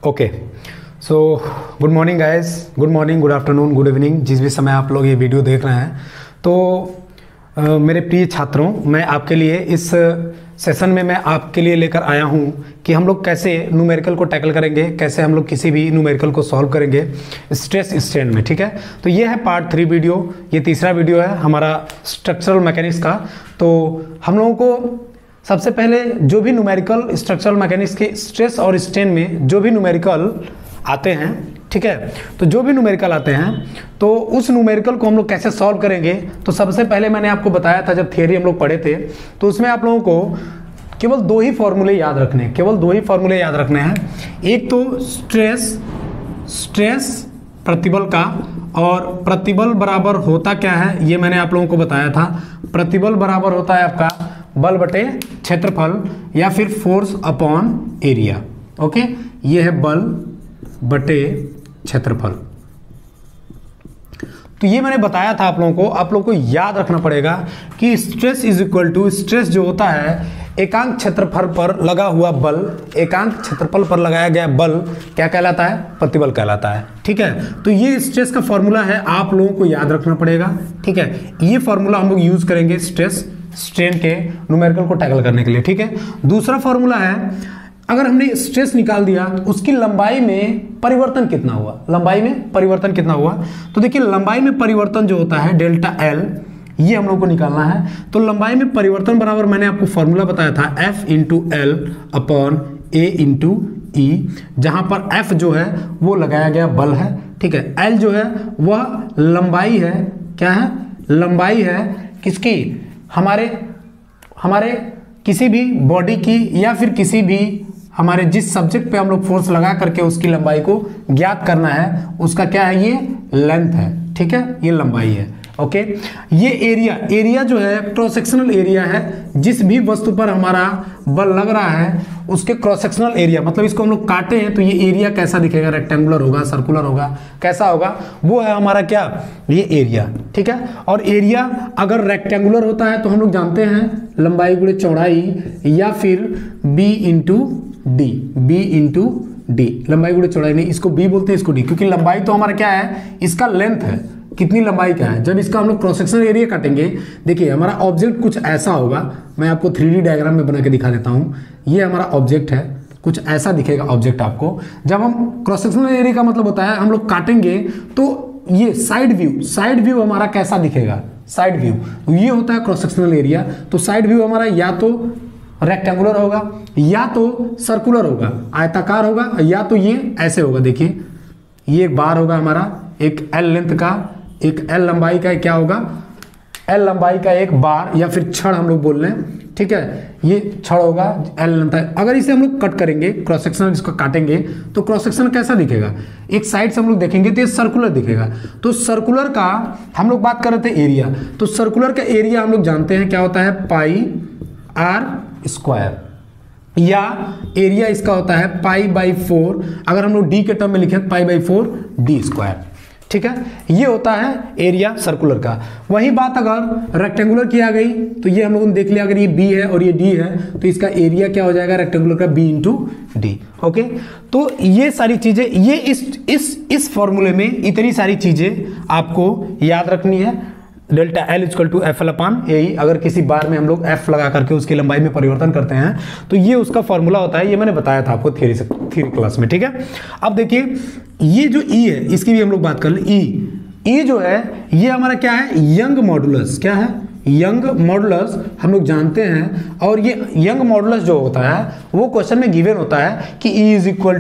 Okay, so good morning guys, good morning, good afternoon, good evening, जिस भी समय आप लोग ये वीडियो देख रहे हैं। तो मेरे प्रिय छात्रों, मैं आपके लिए इस सेशन में मैं आपके लिए लेकर आया हूं कि हम लोग कैसे न्यूमेरिकल को टैकल करेंगे, कैसे हम लोग किसी भी न्यूमेरिकल को सॉल्व करेंगे स्ट्रेस स्ट्रेन में। ठीक है, तो ये है पार्ट 3 वीडियो, ये तीसरा वीडियो है हमारा स्ट्रक्चरल मैकेनिक्स का। तो हम लोगों को सबसे पहले जो भी न्यूमेरिकल स्ट्रक्चरल मैकेनिक्स के स्ट्रेस और स्ट्रेन में जो भी न्यूमेरिकल आते हैं, ठीक है, तो जो भी न्यूमेरिकल आते हैं तो उस न्यूमेरिकल को हम लोग कैसे सॉल्व करेंगे। तो सबसे पहले मैंने आपको बताया था जब थियरी हम लोग पढ़े थे, तो उसमें आप लोगों को केवल दो ही फॉर्मूले याद रखने हैं, केवल दो ही फॉर्मूले याद रखने हैं। एक तो स्ट्रेस प्रतिबल का, और प्रतिबल बराबर होता क्या है ये मैंने आप लोगों को बताया था। प्रतिबल बराबर होता है आपका बल बटे क्षेत्रफल या फिर फोर्स अपॉन एरिया। ओके, ये है बल बटे क्षेत्रफल। तो ये मैंने बताया था आप लोगों को याद रखना पड़ेगा कि stress is equal to, stress जो होता है एकांक क्षेत्रफल पर लगा हुआ बल, एकांक क्षेत्रफल पर लगाया गया बल क्या कहलाता है? प्रतिबल कहलाता है। ठीक है, तो ये स्ट्रेस का फॉर्मूला है, आप लोगों को याद रखना पड़ेगा। ठीक है, ये फॉर्मूला हम लोग यूज करेंगे स्ट्रेस स्ट्रेन के न्यूमेरिकल को टैकल करने के लिए। ठीक है, दूसरा फॉर्मूला है, अगर हमने स्ट्रेस निकाल दिया तो उसकी लंबाई में परिवर्तन कितना हुआ, लंबाई में परिवर्तन कितना हुआ। तो देखिए लंबाई में परिवर्तन जो होता है डेल्टा एल, ये हम लोग को निकालना है। तो लंबाई में परिवर्तन बराबर मैंने आपको फॉर्मूला बताया था एफ इंटू एल अपॉन ए इंटू ई, जहां पर एफ जो है वो लगाया गया बल है। ठीक है, एल जो है वह लंबाई है, क्या है? लंबाई है किसकी? हमारे किसी भी बॉडी की या फिर किसी भी हमारे जिस सब्जेक्ट पे हम लोग फोर्स लगा करके उसकी लंबाई को ज्ञात करना है, उसका क्या है? ये लेंथ है। ठीक है, ये लंबाई है। ओके, ये एरिया जो है क्रॉस सेक्शनल एरिया है, जिस भी वस्तु पर हमारा बल लग रहा है उसके क्रॉस सेक्शनल एरिया, मतलब इसको हम लोग काटे हैं तो ये एरिया कैसा दिखेगा? रेक्टेंगुलर होगा, सर्कुलर होगा, कैसा होगा? वो है हमारा क्या? ये एरिया। ठीक है, और एरिया अगर रेक्टेंगुलर होता है तो हम लोग जानते हैं लंबाई गुणे चौड़ाई या फिर बी इंटू डी, लंबाई गुणे चौड़ाई नहीं, इसको बी बोलते हैं, इसको डी, क्योंकि लंबाई तो हमारा क्या है? इसका लेंथ है, कितनी लंबाई का है। जब इसका हम लोग क्रॉस सेक्शनल एरिया काटेंगे, देखिए हमारा ऑब्जेक्ट कुछ ऐसा होगा, मैं आपको 3D डायग्राम में बना के दिखा देता हूं। ये हमारा ऑब्जेक्ट है, कुछ ऐसा दिखेगा ऑब्जेक्ट आपको। जब हम क्रॉस सेक्शनल एरिया का मतलब होता है हम लोग काटेंगे तो ये साइड व्यू हमारा कैसा दिखेगा? साइड व्यू, ये होता है क्रॉस सेक्शनल एरिया। तो साइड व्यू हमारा या तो रेक्टेंगुलर होगा या तो सर्कुलर होगा, आयताकार होगा, या तो ये ऐसे होगा। देखिए ये एक बार होगा हमारा, एक एल लेंथ का, एक एल लंबाई का, क्या होगा? एल लंबाई का एक बार या फिर छड़ हम लोग बोल रहे हैं। ठीक है, ये छड़ होगा एल लेंथ। अगर इसे हम लोग कट करेंगे, क्रॉस सेक्शन इसको काटेंगे तो क्रॉस सेक्शन कैसा दिखेगा? एक साइड से हम लोग देखेंगे तो ये सर्कुलर दिखेगा। तो सर्कुलर का हम लोग बात कर रहे थे एरिया, तो सर्कुलर का एरिया हम लोग जानते हैं क्या होता है? पाई आर स्क्वायर, या एरिया इसका होता है पाई बाई 4, अगर हम लोग डी के टर्म में लिखें पाई बाई 4 डी स्क्वायर। ठीक है, ये होता है एरिया सर्कुलर का। वही बात अगर रेक्टेंगुलर की आ गई तो ये हम लोगों ने देख लिया, अगर ये बी है और ये डी है तो इसका एरिया क्या हो जाएगा? रेक्टेंगुलर का बी इंटू डी। ओके, तो ये सारी चीजें, ये इस फॉर्मूले में इतनी सारी चीजें आपको याद रखनी है। Delta l equal to f l upon a, अगर किसी बार में हम लोग एफ लगा करके उसकी लंबाई में परिवर्तन करते हैं तो ये उसका फॉर्मूला होता है। ये मैंने बताया था आपको थ्योरी क्लास में। ठीक है, अब देखिए ये जो ई है इसकी भी हम लोग बात कर ले। ई जो है ये हमारा क्या है? Young modulus. क्या है? यंग मॉडुलस हम लोग जानते हैं, और ये यंग मॉडुलस जो होता है वो क्वेश्चन में गिवन होता है कि E is equal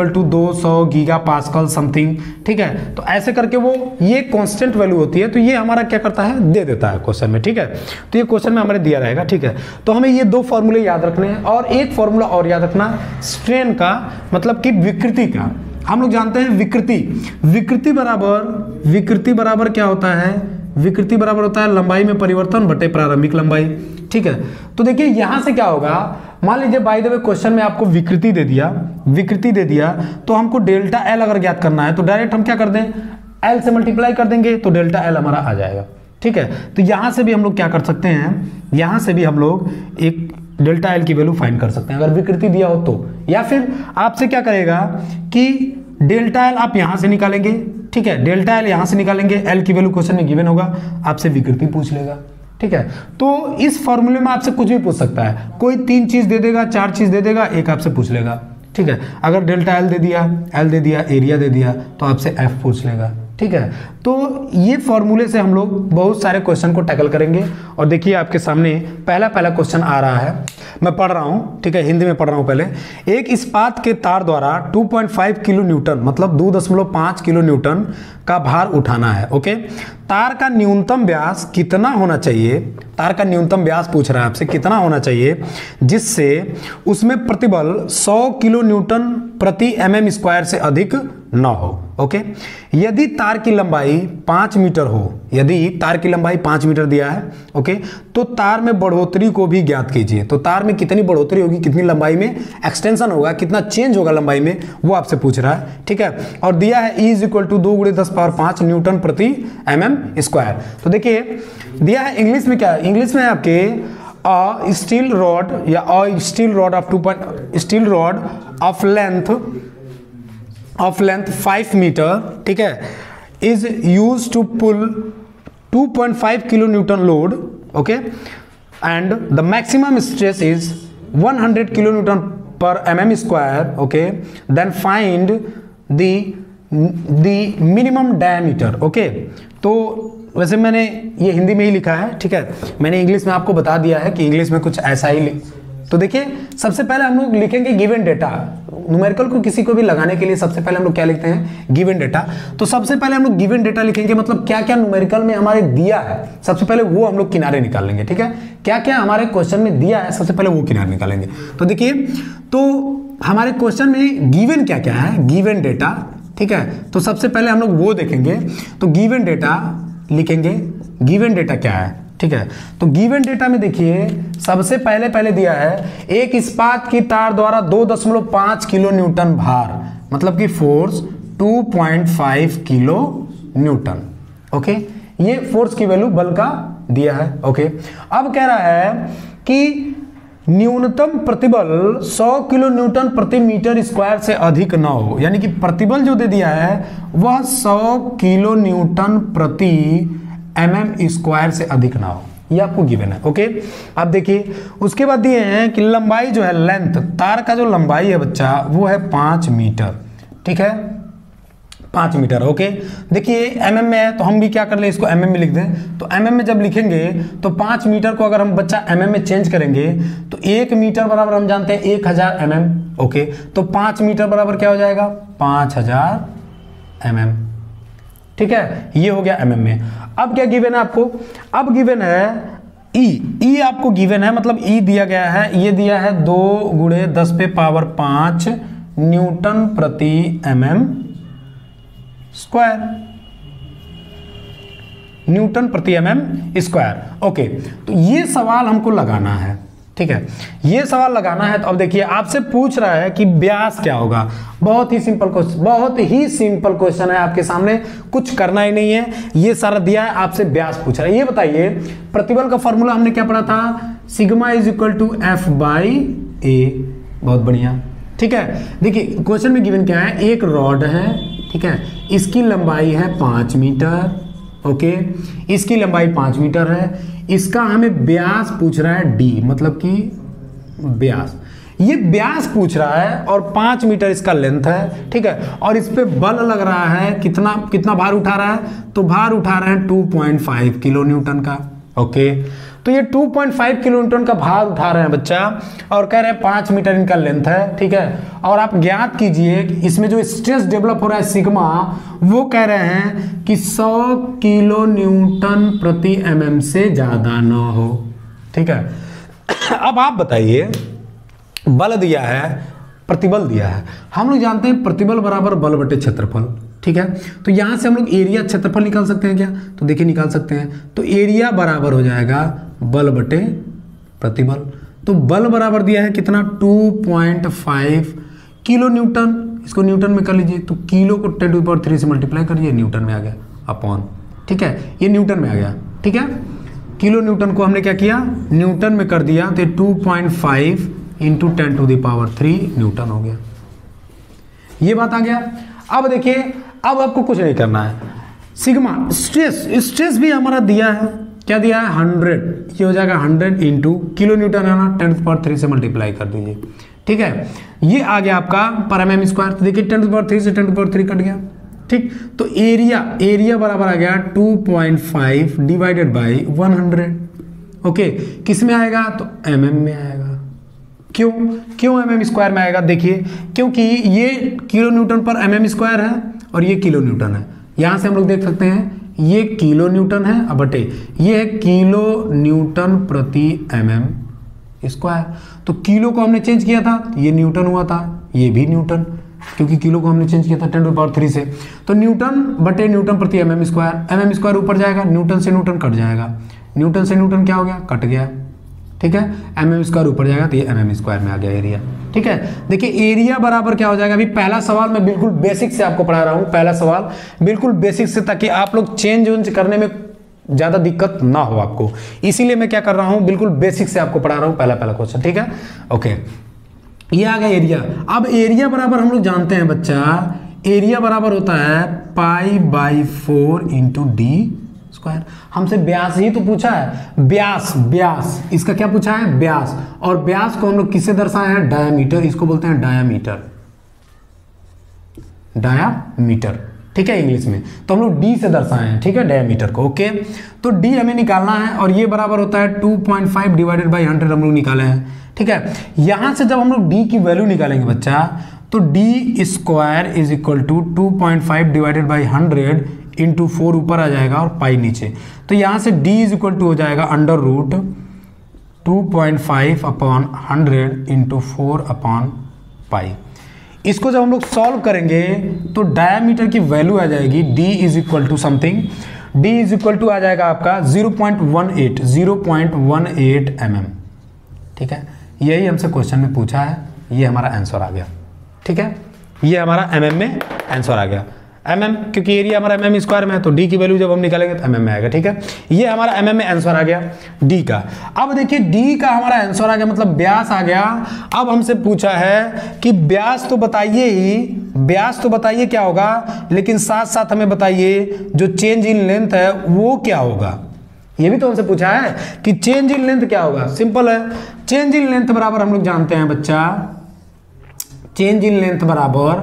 to 200 giga pascal something. ठीक है, तो ऐसे करके वो ये कांस्टेंट वैल्यू होती है, तो ये हमारा क्या करता है? दे देता है क्वेश्चन में। ठीक है, तो ये क्वेश्चन में हमारे दिया रहेगा। ठीक है, तो हमें ये दो फॉर्मूले याद रखने हैं, और एक फॉर्मूला और याद रखना स्ट्रेन का, मतलब कि विकृति का। हम लोग जानते हैं विकृति बराबर क्या होता है? विकृति बराबर होता है लंबाई में परिवर्तन बटे प्रारंभिक लंबाई। ठीक है, तो देखिए यहां से क्या होगा? मान लीजिए बाय द वे क्वेश्चन में आपको विकृति दे दिया, तो हमको डेल्टा एल अगर ज्ञात करना है तो डायरेक्ट हम क्या कर दें? एल से मल्टीप्लाई कर देंगे तो डेल्टा एल हमारा आ जाएगा। ठीक है, तो यहां से भी हम लोग क्या कर सकते हैं? यहां से भी हम लोग एक डेल्टा एल की वैल्यू फाइंड कर सकते हैं अगर विकृति दिया हो तो, या फिर आपसे क्या करेगा कि डेल्टा एल आप यहां से निकालेंगे, ठीक है, डेल्टा एल यहां से निकालेंगे, एल की वैल्यू क्वेश्चन में गिवन होगा, आपसे विकृति पूछ लेगा, ठीक है। तो इस फॉर्मूले में आपसे कुछ भी पूछ सकता है, कोई 3 चीज दे देगा, 4 चीज दे देगा, एक आपसे पूछ लेगा, ठीक है। अगर डेल्टा एल दे दिया, एरिया दे दिया, तो आपसे एफ पूछ लेगा, ठीक है। तो ये फॉर्मूले से हम लोग बहुत सारे क्वेश्चन को टैकल करेंगे। और देखिए आपके सामने पहला क्वेश्चन आ रहा है, मैं पढ़ रहा हूँ, ठीक है, हिंदी में पढ़ रहा हूँ पहले। एक इस्पात के तार द्वारा 2.5 किलो न्यूटन मतलब 2.5 किलो न्यूटन का भार उठाना है, ओके। तार का न्यूनतम व्यास कितना होना चाहिए, तार का न्यूनतम व्यास पूछ रहा है आपसे, कितना होना चाहिए जिससे उसमें प्रतिबल 100 किलो न्यूटन प्रति mm² से अधिक न हो, ओके। यदि तार की लंबाई 5 मीटर हो, यदि तार की लंबाई 5 मीटर दिया है, ओके, तो तार में बढ़ोतरी को भी ज्ञात कीजिए। तो तार में कितनी बढ़ोतरी होगी, कितनी लंबाई में एक्सटेंशन होगा, कितना चेंज होगा लंबाई में, वो आपसे पूछ रहा है, ठीक है। और दिया है E = 2 × 10⁵ न्यूटन प्रति mm²। तो देखिए दिया है इंग्लिश में, क्या इंग्लिश में है आपके स्टील रॉड या steel rod of length 5 metre, ठीक है, is use to pull 2.5 kilo newton load, okay, and the maximum stress is 100 kilo newton पर mm², okay, then find the minimum diameter, okay. तो वैसे मैंने ये हिंदी में ही लिखा है, ठीक है, मैंने इंग्लिश में आपको बता दिया है कि इंग्लिश में कुछ ऐसा ही तो देखिए सबसे पहले हम लोग लिखेंगे गिवन डेटा। न्यूमेरिकल को किसी को भी लगाने के लिए सबसे पहले हम लोग क्या लिखते हैं, गिवन डेटा। तो सबसे पहले हम लोग गिवन डेटा लिखेंगे, मतलब क्या क्या न्यूमेरिकल में हमारे दिया है, सबसे पहले वो हम लोग किनारे निकाल लेंगे, ठीक है। क्या क्या हमारे क्वेश्चन में दिया है सबसे पहले वो किनारे निकालेंगे। तो देखिए, तो हमारे क्वेश्चन में गिवन क्या क्या है, गिवन डेटा, ठीक है। तो सबसे पहले हम लोग वो देखेंगे, तो गिवन डेटा लिखेंगे, गिवन डेटा क्या है, ठीक है। तो गिवन डेटा में देखिए सबसे पहले दिया है एक इस्पात की तार द्वारा 2.5 किलो न्यूटन भार, मतलब कि फोर्स 2.5 किलो न्यूटन, ओके। ये फोर्स की वैल्यू बल का दिया है, ओके। अब कह रहा है कि न्यूनतम प्रतिबल 100 किलो न्यूटन प्रति मीटर स्क्वायर से अधिक न हो, यानी कि प्रतिबल जो दे दिया है वह 100 किलो न्यूटन प्रति mm² से अधिक ना हो, ये आपको गिवन है, ओके। अब देखिए उसके बाद दिए हैं कि लंबाई जो है, लेंथ, तार का जो लंबाई है बच्चा वो है 5 मीटर, ठीक है, 5 मीटर, ओके। देखिए mm में है तो हम भी क्या कर ले, इसको mm में लिख दें। तो mm में जब लिखेंगे तो 5 मीटर को अगर हम बच्चा mm में चेंज करेंगे तो 1 मीटर बराबर हम जानते हैं 1000 mm, ओके। तो 5 मीटर बराबर क्या हो जाएगा, 5000 mm, ठीक है। ये हो गया mm में। अब क्या गिवन है आपको, अब गिवन है E आपको गिवन है, मतलब E दिया गया है, ये दिया है 2 × 10⁵ न्यूटन प्रति mm², न्यूटन प्रति mm², ओके। तो ये सवाल हमको लगाना है, ठीक है, ये सवाल लगाना है। तो अब देखिए आपसे पूछ रहा है कि व्यास क्या होगा, बहुत ही सिंपल क्वेश्चन, बहुत ही सिंपल क्वेश्चन है आपके सामने, कुछ करना ही नहीं है, ये सारा दिया है, आपसे व्यास पूछ रहा है। ये बताइए प्रतिबल का फॉर्मूला हमने क्या पढ़ा था, सिग्मा = F/A, बहुत बढ़िया, ठीक है। देखिए क्वेश्चन में गिवन क्या है, एक रॉड है, ठीक है, इसकी लंबाई है 5 मीटर, ओके, इसकी लंबाई 5 मीटर है, इसका हमें व्यास पूछ रहा है d, मतलब कि व्यास, ये व्यास पूछ रहा है और 5 मीटर इसका लेंथ है, ठीक है। और इस पे बल लग रहा है, कितना भार उठा रहा है, तो भार उठा रहे हैं 2.5 किलो न्यूटन का, ओके। तो ये 2.5 किलो न्यूटन का भार उठा रहे हैं बच्चा, और कह रहे हैं 5 मीटर इनका लेंथ है, ठीक है। और आप ज्ञात कीजिए कि इसमें जो स्ट्रेस डेवलप हो रहा है सिग्मा, वो कह रहे हैं कि 100 किलो न्यूटन प्रति mm से ज्यादा ना हो, ठीक है। अब आप बताइए, बल दिया है, प्रतिबल दिया है, हम लोग जानते हैं प्रतिबल बराबर बल बटे क्षेत्रफल, ठीक है। तो यहां से हम लोग एरिया क्षेत्रफल निकाल सकते हैं क्या, तो देखिए निकाल सकते हैं। तो एरिया बराबर हो जाएगा बल बटे प्रतिबल। तो बल बराबर दिया है कितना, 2.5 किलो न्यूटन, इसको न्यूटन में कर लीजिए, तो किलो को 10⁻³ से मल्टीप्लाई करिए, न्यूटन में आ गया, अपॉन, ठीक है, ये न्यूटन में आ गया, ठीक है। किलो न्यूटन को हमने क्या किया, न्यूटन में कर दिया, तो 2.5 इंटू 10⁻³ न्यूटन हो गया। ये बात आ गया। अब देखिए, अब आपको कुछ नहीं करना है, सिग्मा स्ट्रेस भी हमारा दिया है, क्या दिया है 100, ये हो जाएगा 100 इंटू किलो न्यूटन है ना, 10⁻³ से मल्टीप्लाई कर दीजिए, ठीक है। ये आ गया आपका पर mm स्क्वायर, तो देखिए 10⁻³ से 10⁻³ कट गया, ठीक। तो एरिया बराबर आ गया 2.5 डिवाइडेड बाई 100, ओके। किस में आएगा, तो mm में आएगा। क्यों mm स्क्वायर में आएगा, देखिए क्योंकि ये किलो न्यूटन पर mm स्क्वायर है और ये किलो न्यूटन है। यहां से हम लोग देख सकते हैं ये किलो न्यूटन है, अब बटे ये है किलो न्यूटन प्रति mm स्क्वायर। तो किलो को हमने चेंज किया था, ये न्यूटन हुआ था, ये भी न्यूटन, क्योंकि किलो को हमने चेंज किया था 10⁻³ से। तो न्यूटन बटे न्यूटन प्रति mm स्क्वायर ऊपर जाएगा, न्यूटन से न्यूटन कट जाएगा, न्यूटन से न्यूटन क्या हो गया, कट गया, ठीक है। mm स्क्वायर ऊपर जाएगा तो ये mm स्क्वायर में आ गया एरिया, ठीक है। देखिए एरिया बराबर क्या हो जाएगा, अभी पहला सवाल मैं बिल्कुल बेसिक से आपको पढ़ा रहा हूं, पहला सवाल बिल्कुल बेसिक से, ताकि आप लोग चेंज करने में ज्यादा दिक्कत ना हो आपको, इसीलिए मैं क्या कर रहा हूं, बिल्कुल बेसिक से आपको पढ़ा रहा हूं, पहला क्वेश्चन, ठीक है, ओके। ये आ गया एरिया। अब एरिया बराबर हम लोग जानते हैं बच्चा, एरिया बराबर होता है π/4 इंटू डी स्क्वायर। हमसे व्यास ही तो पूछा है, व्यास इसका क्या पूछा है, व्यास, और व्यास को हम लोग किससे दर्शाए हैं, डायामीटर, इसको बोलते हैं डायामीटर, ठीक है, इंग्लिश में। तो हम लोग डी से दर्शाए हैं, ठीक है, डायामीटर को, ओके। तो डी हमें निकालना है और ये बराबर होता है 2.5 डिवाइडेड बाई 100 हम लोग निकाले हैं, ठीक है। यहां से जब हम लोग डी की वैल्यू निकालेंगे बच्चा, तो D square is equal to 2.5 divided by 100 into 4 ऊपर आ जाएगा और पाई नीचे। तो यहां से d इज इक्वल टू हो जाएगा under root 2.5 upon 100 into 4 upon pi. इसको जब हम लोग सॉल्व करेंगे तो डायामीटर की वैल्यू आ जाएगी d is equal to something, d is equal to आ जाएगा आपका 0.18 mm, ठीक है। यही हमसे क्वेश्चन में पूछा है, ये हमारा आंसर आ गया, ठीक है। ये हमारा mm में आंसर आ गया, mm, क्योंकि एरिया हमारा mm स्क्वायर में है, तो d की वैल्यू जब हम निकालेंगे तो mm में आएगा, ठीक है। ये हमारा mm में आंसर आ गया d का। अब देखिए d का हमारा आंसर आ गया, मतलब व्यास आ गया। अब हमसे पूछा है कि व्यास तो बताइए ही, व्यास तो बताइए क्या होगा, लेकिन साथ साथ हमें बताइए जो चेंज इन लेंथ है वो क्या होगा। ये भी तो हमसे पूछा है कि चेंज इन लेंथ क्या होगा। सिंपल है, चेंज इन लेंथ बराबर हम लोग जानते हैं बच्चा, चेंज इन लेंथ बराबर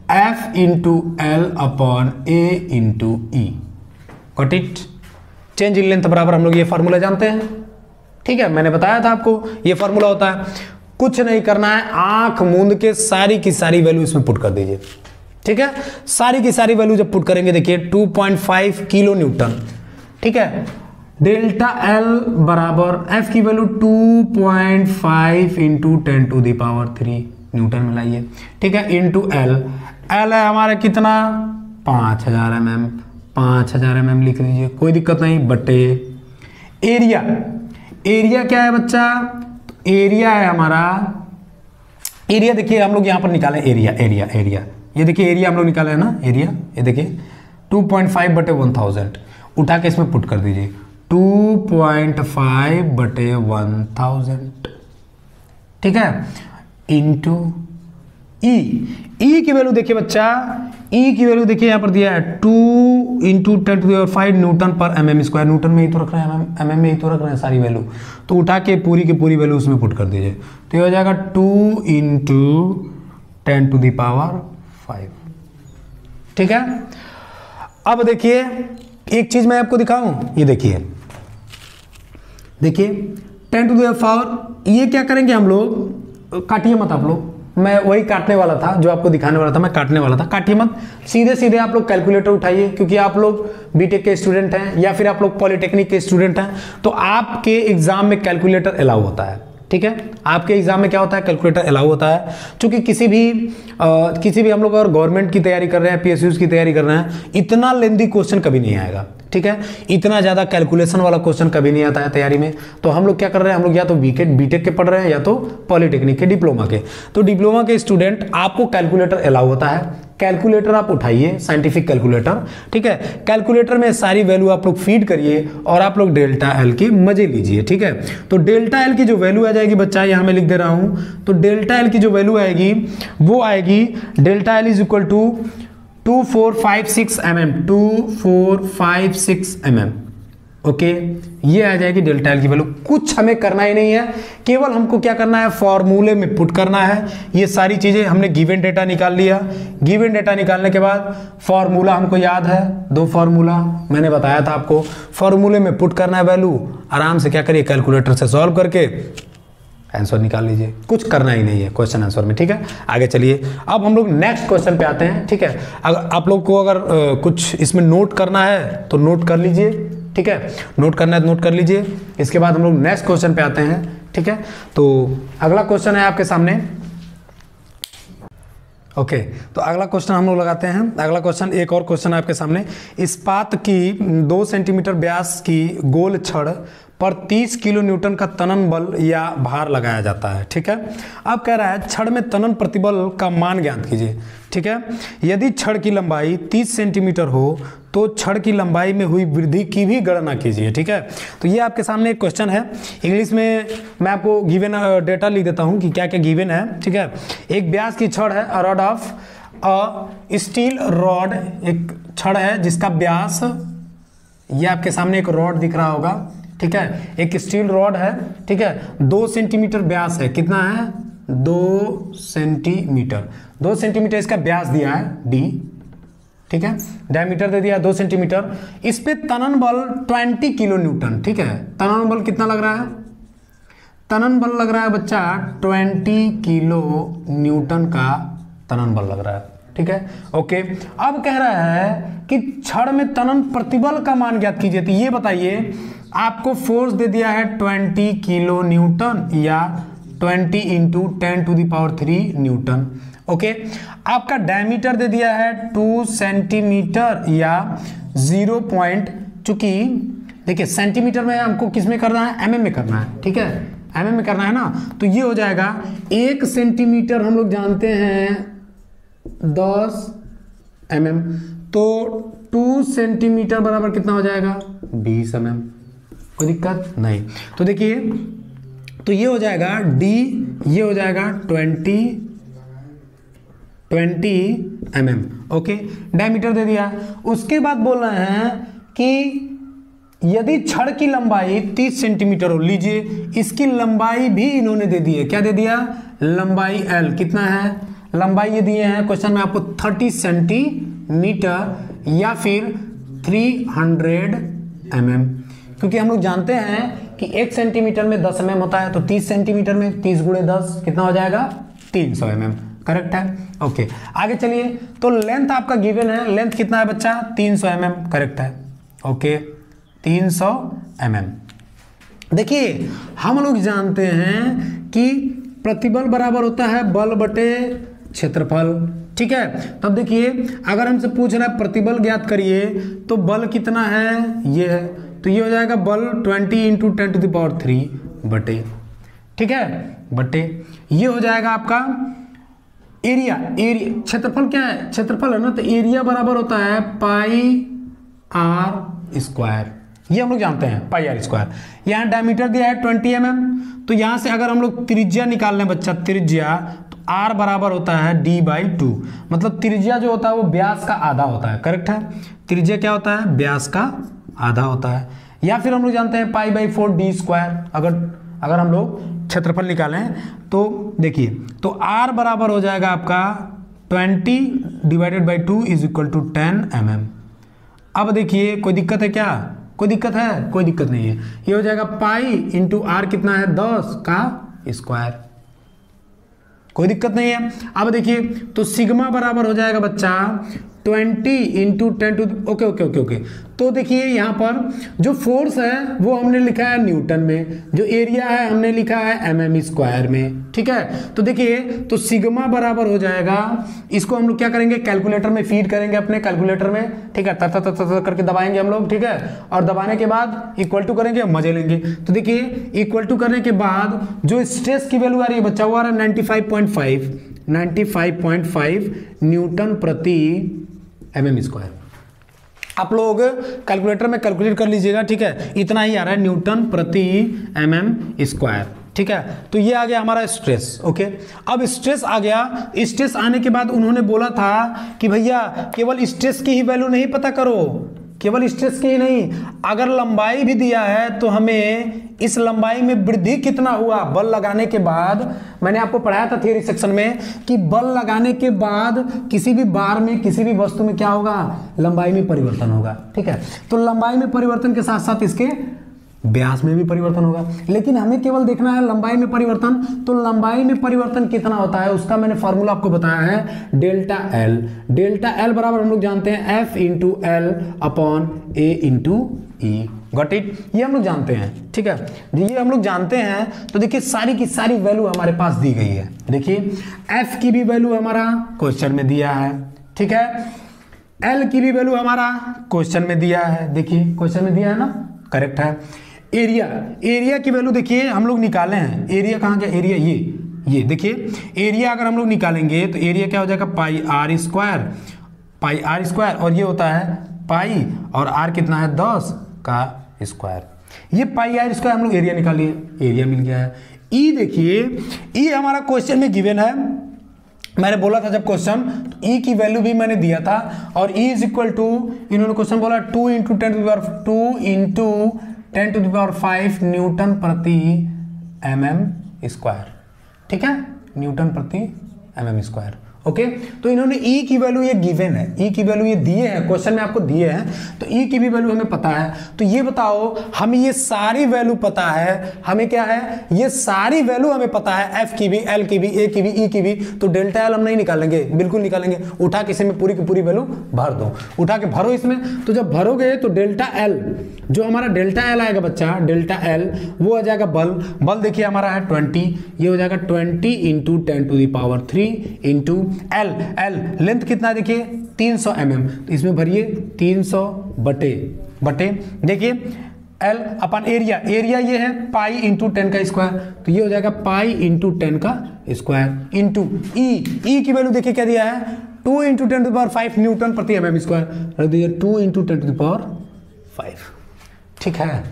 F into L upon A into E, got it. Change in length बराबर हम लोग ये फॉर्मूला जानते हैं, ठीक है, मैंने बताया था आपको ये फॉर्मूला होता है। कुछ नहीं करना है, आंख मूंद के सारी की सारी वैल्यू इसमें पुट कर दीजिए, ठीक है। सारी की सारी वैल्यू जब पुट करेंगे, देखिए 2.5 किलो न्यूटन, ठीक है, डेल्टा एल बराबर एफ की वैल्यू 2.5 इंटू 10⁻³ न्यूटन में लाइए, ठीक है, इंटू एल है हमारा कितना 5000 mm, 5000 mm लिख लीजिए, कोई दिक्कत नहीं, बटे एरिया क्या है बच्चा, एरिया है हमारा, एरिया देखिए हम लोग यहां पर निकाले एरिया, ये देखिए एरिया हम लोग निकाले है ना, एरिया ये देखिए 2.5 बटे 1000, उठा के इसमें पुट कर दीजिए 2.5 बटे 1000, ठीक है, इंटू ई की वैल्यू देखिए बच्चा, ई की वैल्यू देखिए यहां पर दिया है 2 इंटू 10⁵ न्यूटन पर mm स्क्वायर, न्यूटन में ही तो रख रहे हैं, mm में ही तो रख रहे हैं सारी वैल्यू, तो उठा के पूरी की पूरी वैल्यू उसमें पुट कर दीजिए, तो ये हो जाएगा 2 इंटू 10⁵, ठीक है। अब देखिए एक चीज मैं आपको दिखाऊं, ये देखिए 10⁴, ये क्या करेंगे हम लोग, काटिए मत आप लोग, मैं वही काटने वाला था जो आपको दिखाने वाला था, मैं काटने वाला था, काटिए मत, सीधे आप लोग कैलकुलेटर उठाइए, क्योंकि आप लोग बीटेक के स्टूडेंट हैं या फिर आप लोग पॉलिटेक्निक के स्टूडेंट हैं, तो आपके एग्जाम में कैलकुलेटर अलाउ होता है, ठीक है। आपके एग्जाम में क्या होता है, कैलकुलेटर अलाउ होता है, क्योंकि किसी भी हम लोग अगर गवर्नमेंट की तैयारी कर रहे हैं, PSUs की तैयारी कर रहे हैं, इतना लेंदी क्वेश्चन कभी नहीं आएगा, ठीक ठीक है। इतना ज़्यादा कैलकुलेशन वाला क्वेश्चन कभी नहीं आता है तैयारी में। तो हम लोग क्या कर रहे हैं, हम लोग या तो बीटेक के पढ़ रहे हैं या तो पॉलिटेक्निक के डिप्लोमा के। तो डिप्लोमा के स्टूडेंट आपको कैलकुलेटर अलाउ होता है, कैलकुलेटर आप उठाइए, साइंटिफिक कैलकुलेटर, ठीक है। कैलकुलेटर में सारी वैल्यू आप लोग फीड करिए और आप लोग डेल्टा एल की मजे लीजिए, ठीक है। तो डेल्टा एल की जो वैल्यू आ जाएगी बच्चा, यहाँ मैं लिख दे रहा हूँ, तो डेल्टा एल की जो वैल्यू आएगी वो आएगी delta L is equal to 2456 mm, 2456 mm, okay. ये आ जाएगी डेल्टा एल की वैल्यू। कुछ हमें करना ही नहीं है, केवल हमको क्या करना है, फॉर्मूले में पुट करना है। ये सारी चीजें हमने गिवन डेटा निकाल लिया। गिवन डेटा निकालने के बाद फॉर्मूला हमको याद है, 2 फॉर्मूला मैंने बताया था आपको। फॉर्मूले में पुट करना है वैल्यू, आराम से क्या करिए, कैलकुलेटर से सॉल्व करके आंसर निकाल लीजिए। कुछ करना ही नहीं है क्वेश्चन आंसर में, ठीक है। आगे चलिए, अब हम लोग नेक्स्ट क्वेश्चन पे आते हैं, ठीक है। अगर आप लोग को अगर कुछ इसमें नोट करना है तो नोट कर लीजिए, ठीक है। नोट करना है तो नोट कर लीजिए। इसके बाद हम लोग नेक्स्ट क्वेश्चन पे आते हैं, ठीक है। तो अगला क्वेश्चन है आपके सामने, ओके। तो अगला क्वेश्चन हम लोग लगाते हैं। अगला क्वेश्चन, एक और क्वेश्चन है आपके सामने। इस्पात की 2 सेंटीमीटर व्यास की गोल छड़ पर 30 किलो न्यूटन का तनन बल या भार लगाया जाता है, ठीक है। अब कह रहा है छड़ में तनन प्रतिबल का मान ज्ञात कीजिए, ठीक है। यदि छड़ की लंबाई 30 सेंटीमीटर हो तो छड़ की लंबाई में हुई वृद्धि की भी गणना कीजिए, ठीक है। तो ये आपके सामने एक क्वेश्चन है। इंग्लिश में मैं आपको गिवन डेटा लिख देता हूँ कि क्या क्या गिवन है, ठीक है। एक व्यास की छड़ है, a rod of a steel rod, एक छड़ है जिसका व्यास, ये आपके सामने एक रॉड दिख रहा होगा, ठीक है। एक स्टील रॉड है, ठीक है। 2 सेंटीमीटर व्यास है, कितना है, 2 सेंटीमीटर। 2 सेंटीमीटर इसका व्यास दिया है डी, ठीक है। डायमीटर दे दिया 2 सेंटीमीटर। इस पे तनन बल 20 किलो न्यूटन, ठीक है। तनन बल कितना लग रहा है, तनन बल लग रहा है बच्चा 20 किलो न्यूटन का तनन बल लग रहा है, ठीक है, ओके। अब कह रहा है कि छड़ में तनन प्रतिबल का मान ज्ञात कीजिए। तो ये बताइए, आपको फोर्स दे दिया है 20 किलो न्यूटन या 20 इंटू 10⁻³ न्यूटन, ओके। आपका डायमीटर दे दिया है 2 सेंटीमीटर या 0 पॉइंट, चूंकि देखिए सेंटीमीटर में हमको किस में करना है, एमएम में करना है, ठीक है, एमएम में करना है ना। तो ये हो जाएगा 1 सेंटीमीटर हम लोग जानते हैं 10 mm, तो 2 सेंटीमीटर बराबर कितना हो जाएगा, 20 mm। कोई दिक्कत नहीं। तो देखिए, तो ये हो जाएगा डी, ये हो जाएगा 20 mm, ओके। डायमीटर दे दिया। उसके बाद बोल रहे हैं कि यदि छड़ की लंबाई 30 सेंटीमीटर हो, लीजिए इसकी लंबाई भी इन्होंने दे दी है, क्या दे दिया, लंबाई एल कितना है, लंबाई ये दिए हैं क्वेश्चन में आपको 30 सेंटीमीटर या फिर 300 mm, क्योंकि हम लोग जानते हैं कि 1 सेंटीमीटर में 10 mm होता है, तो 30 सेंटीमीटर में 30 × 10 कितना हो जाएगा, 300 mm, करेक्ट है, ओके। आगे चलिए, तो लेंथ आपका गिवन है, लेंथ कितना है बच्चा, 300 mm, करेक्ट है, ओके, 300 mm। देखिए हम लोग जानते हैं कि प्रतिबल बराबर होता है बल बटे क्षेत्रफल, ठीक है। तब देखिए अगर हमसे पूछ रहा है प्रतिबल ज्ञात करिए, तो बल कितना है, ये है, तो ये हो जाएगा बल 20 × 10⁻³ बटे, ठीक है, बटे ये हो जाएगा आपका एरिया, एरिया क्षेत्रफल क्या है, क्षेत्रफल है ना, तो एरिया बराबर होता है πr², ये हम लोग जानते हैं πr²। यहाँ डायमीटर दिया है 20 mm, तो यहाँ से अगर हम लोग त्रिज्या निकाल लें बच्चा, त्रिज्या, तो r बराबर होता है d/2, मतलब त्रिज्या जो होता है वो व्यास का आधा होता है, करेक्ट है। त्रिज्या क्या होता है, व्यास का आधा होता है। या फिर हम लोग जानते हैं π/4d², अगर हम लोग क्षेत्रफल निकालें तो देखिए, तो r बराबर हो जाएगा आपका 20/2 = 10 mm। अब देखिए कोई दिक्कत है क्या, कोई दिक्कत है, कोई दिक्कत नहीं है। ये हो जाएगा π/r कितना है, 10 का स्क्वायर, कोई दिक्कत नहीं है। अब देखिए, तो सिग्मा बराबर हो जाएगा बच्चा 20 into 10 to okay okay okay okay. तो देखिए यहाँ पर जो फोर्स है वो हमने लिखा है न्यूटन में, जो एरिया है हमने लिखा है mm स्क्वायर में, ठीक है। तो देखिए तो सिग्मा बराबर हो जाएगा, इसको हम लोग क्या करेंगे कैलकुलेटर में फीड करेंगे अपने कैलकुलेटर में, ठीक है, तत करके दबाएंगे हम लोग, ठीक है, और दबाने के बाद इक्वल टू करेंगे, मजे लेंगे। तो देखिए इक्वल टू करने के बाद जो स्ट्रेस की वैल्यू आ रही है बच्चा, वो आ रहा है 95.5 न्यूटन प्रति mm स्क्वायर। आप लोग कैलकुलेटर में कैलकुलेट कर लीजिएगा, ठीक है, इतना ही आ रहा है न्यूटन प्रति mm स्क्वायर, ठीक है। तो ये आ गया हमारा स्ट्रेस, ओके। अब स्ट्रेस आ गया, स्ट्रेस आने के बाद उन्होंने बोला था कि भैया केवल स्ट्रेस की ही वैल्यू नहीं पता करो, केवल स्ट्रेस की ही नहीं, अगर लंबाई भी दिया है तो हमें इस लंबाई में वृद्धि कितना हुआ बल लगाने के बाद। मैंने आपको पढ़ाया था थियरी सेक्शन में कि बल लगाने के बाद किसी भी बार में, किसी भी वस्तु में क्या होगा, लंबाई में परिवर्तन होगा, ठीक है। तो लंबाई में परिवर्तन के साथ साथ इसके व्यास में भी परिवर्तन होगा, लेकिन हमें केवल देखना है लंबाई में परिवर्तन। तो लंबाई में परिवर्तन कितना होता है उसका मैंने फॉर्मूला आपको बताया है, डेल्टा एल। डेल्टा एल बराबर हम लोग जानते हैं F into L upon A into E, got it, ये हम लोग जानते हैं, ठीक है, ये हम लोग जानते हैं। तो देखिए सारी की सारी वैल्यू हमारे पास दी गई है, देखिए F की भी वैल्यू हमारा क्वेश्चन में दिया है, ठीक है, L की भी वैल्यू हमारा क्वेश्चन में दिया है, देखिए क्वेश्चन में दिया है ना, करेक्ट है। एरिया, एरिया की वैल्यू देखिए हम लोग निकाले हैं, एरिया कहाँ गया, एरिया ये देखिए एरिया अगर हम लोग निकालेंगे तो एरिया क्या हो जाएगा, पाई आर स्क्वायर, और ये होता है पाई और आर कितना है 10 का स्क्वायर। ये पाई आर स्क्वायर हम लोग एरिया निकाल लिए, एरिया मिल गया है। ई देखिए, ई हमारा क्वेश्चन में गिवन है, मैंने बोला था जब क्वेश्चन, तो ई की वैल्यू भी मैंने दिया था, और ई इज इक्वल टू, इन्होंने क्वेश्चन बोला 2 into 10 to the power 5 newton प्रति mm स्क्वायर, ठीक है, न्यूटन प्रति mm स्क्वायर, ओके। तो इन्होंने ई की वैल्यू ये गिवन है, ई की वैल्यू ये दिए हैं, क्वेश्चन में आपको दिए हैं, तो ई की भी वैल्यू हमें पता है। तो ये बताओ हमें ये सारी वैल्यू पता है, हमें क्या है, ये सारी वैल्यू हमें पता है, एफ की भी, एल की भी, ए की भी, ई की भी। तो डेल्टा एल हम नहीं निकालेंगे, बिल्कुल निकालेंगे, उठा के इसमें पूरी की पूरी वैल्यू भर दो, उठा के भरो इसमें। तो जब भरोगे तो डेल्टा एल, जो हमारा डेल्टा एल आएगा बच्चा, डेल्टा एल वो आ जाएगा बल देखिए हमारा है 20, ये हो जाएगा 20 into 10 to the power 3 into L length कितना देखिए 300 mm, तो इसमें भरिए 300 बटे देखिए एल अपन एरिया, एरिया ये है पाई इंटू 10 का स्क्वायर, तो ये हो जाएगा पाई इंटू 10 का स्क्वायर इंटू ई की वैल्यू देखिए क्या दिया है 2 into 10 to the power 5 newton प्रति mm स्क्वायर, रख दिया 2 इंटू 10 टू द पावर 5, ठीक है,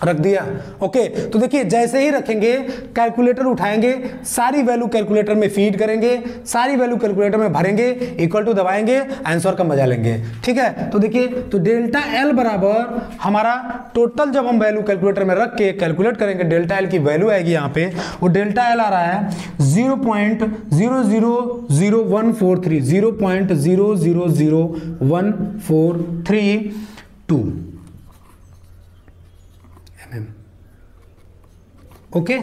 रख दिया, ओके। तो देखिए जैसे ही रखेंगे कैलकुलेटर उठाएंगे, सारी वैल्यू कैलकुलेटर में फीड करेंगे, सारी वैल्यू कैलकुलेटर में भरेंगे, इक्वल टू दबाएंगे, आंसर का मजा लेंगे, ठीक है। तो देखिए तो डेल्टा एल बराबर हमारा टोटल जब हम वैल्यू कैलकुलेटर में रख के कैलकुलेट करेंगे, डेल्टा एल की वैल्यू आएगी यहाँ पे, वो डेल्टा एल आ रहा है 0.000143 0.000142 ओके।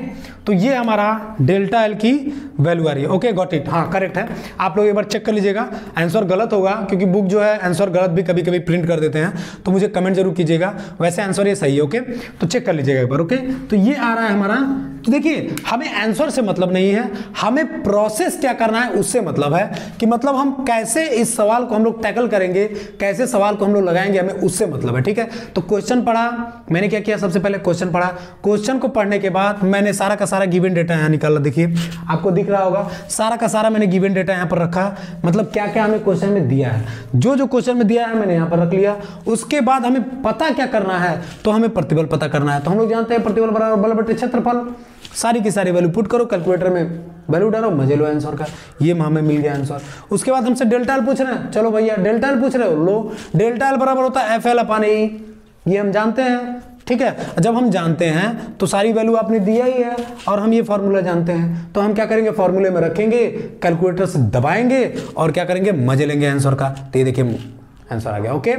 तो ये हमारा डेल्टा एल की वैल्यू आ रही है, ओके, गॉट इट, हाँ करेक्ट है। आप लोग एक बार चेक कर लीजिएगा, आंसर गलत होगा क्योंकि बुक जो है आंसर गलत भी कभी कभी प्रिंट कर देते हैं, तो मुझे कमेंट जरूर कीजिएगा, वैसे आंसर ये सही है, ओके। तो चेक कर लीजिएगा एक बार, ओके। तो ये आ रहा है हमारा, तो देखिए हमें आंसर से मतलब नहीं है, हमें प्रोसेस क्या करना है उससे मतलब है, कि मतलब हम कैसे इस सवाल को हम लोग टैकल करेंगे, कैसे सवाल को हम लोग लगाएंगे, हमें उससे मतलब है, ठीक है। तो क्वेश्चन पढ़ा, मैंने क्या किया, सबसे पहले क्वेश्चन पढ़ा, क्वेश्चन को पढ़ने के बाद मैंने सारा का सारा गिवन डेटा यहाँ निकाला, देखिए आपको दिख रहा होगा, सारा का सारा मैंने गिवन डेटा यहाँ पर रखा, मतलब क्या क्या हमें क्वेश्चन में दिया है, जो क्वेश्चन में दिया है मैंने यहाँ पर रख लिया। उसके बाद हमें पता क्या करना है, तो हमें प्रतिबल पता करना है। तो हम लोग जानते हैं प्रतिबल बराबर बल बटे क्षेत्रफल, सारी की सारी वैल्यू पुट करो कैलकुलेटर में, वैल्यू डालो, मजे लो आंसर का, ये हमें मिल गया आंसर। उसके बाद हमसे डेल्टा एल पूछ रहे हैं, चलो भैया डेल्टा एल पूछ रहे हो, लो डेल्टा एल बराबर होता है FL अपान E, ये हम जानते हैं, ठीक है। जब हम जानते हैं तो सारी वैल्यू आपने दिया ही है, और हम ये फॉर्मूला जानते हैं, तो हम क्या करेंगे, फॉर्मूले में रखेंगे, कैलकुलेटर से दबाएंगे और क्या करेंगे, मजे लेंगे आंसर का। तो ये देखिए आंसर आ गया, ओके।